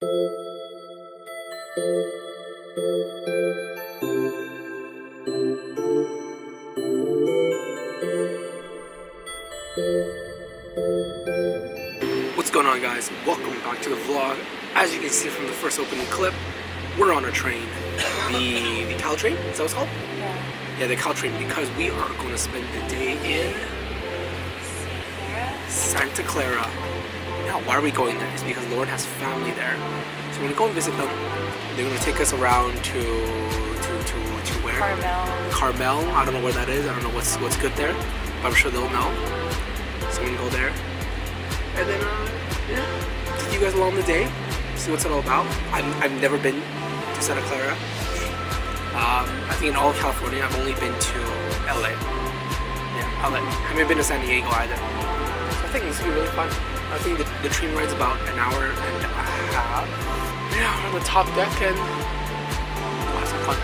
What's going on, guys? Welcome back to the vlog. As you can see from the first opening clip, we're on a train. The Cal train? Is that what it's called? Yeah, the Cal train, because we are going to spend the day in Santa Clara. Now, why are we going there? It's because Lauren has family there. So we're going to go and visit them. They're going to take us around to where? Carmel. I don't know where that is. I don't know what's good there. But I'm sure they'll know. So I'm going to go there. And then, take you guys along the day. See what's it all about. I've never been to Santa Clara. I think in all of California, I've only been to LA. Yeah, LA. I haven't been to San Diego either. So I think this will be really fun. I think the train ride's about an hour and a half. Yeah, we're on the top deck and we'll have some fun.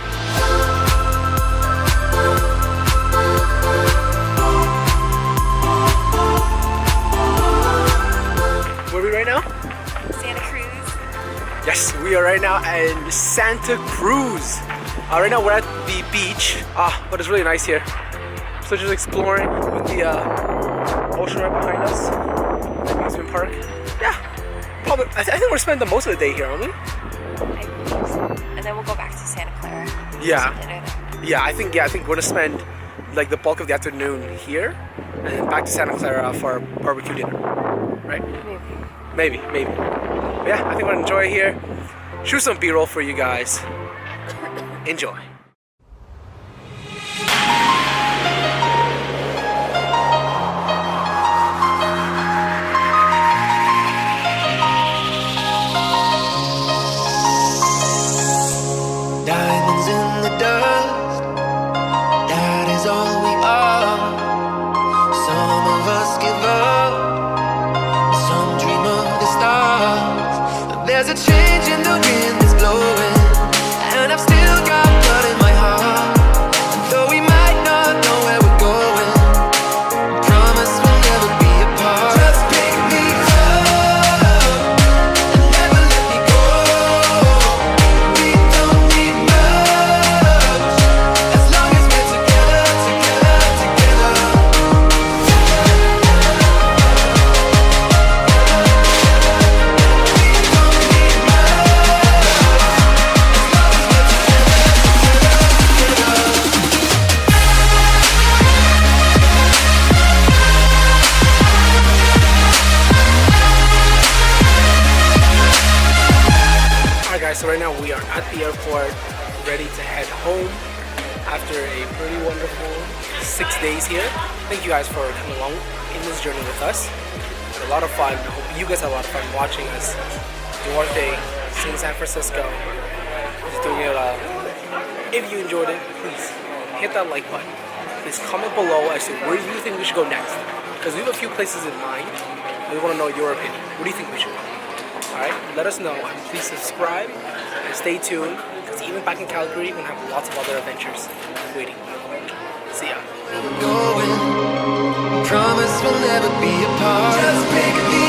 Where are we right now? Santa Cruz. Yes, we are right now in Santa Cruz. Right now we're at the beach, but it's really nice here. So just exploring with the ocean right behind us. Amusement park. Yeah, probably. I think we're spending the most of the day here, aren't we? I believe so. And then we'll go back to Santa Clara. Yeah, I think we're gonna spend like the bulk of the afternoon here, and then back to Santa Clara for our barbecue dinner. Right? Maybe. But yeah, I think we're gonna enjoy it here. Shoot some B-roll for you guys. Enjoy. Diamonds in the dust, that is all we are. Some of us give up, some dream of the stars. But there's a change in the wind that's blowing, and I've still got blood in my heart. And though we might not know where we're going, I promise we'll never be apart. Just pick me up and never let me go. We don't need much as long as we're together, together, together. Alright guys, so right now we are at the airport, ready to head home after a pretty wonderful 6 days here. Thank you guys for coming along in this journey with us. It's a lot of fun. I hope you guys had a lot of fun watching us do our thing, seeing San Francisco, just doing it all. If you enjoyed it, please hit that like button. Please comment below as to where you think we should go next. Because we have a few places in mind. We want to know your opinion. Where do you think we should go? Alright, let us know. And please subscribe and stay tuned. Because even back in Calgary, we're going to have lots of other adventures waiting. See ya. Going, promise we'll never be apart. Just pick me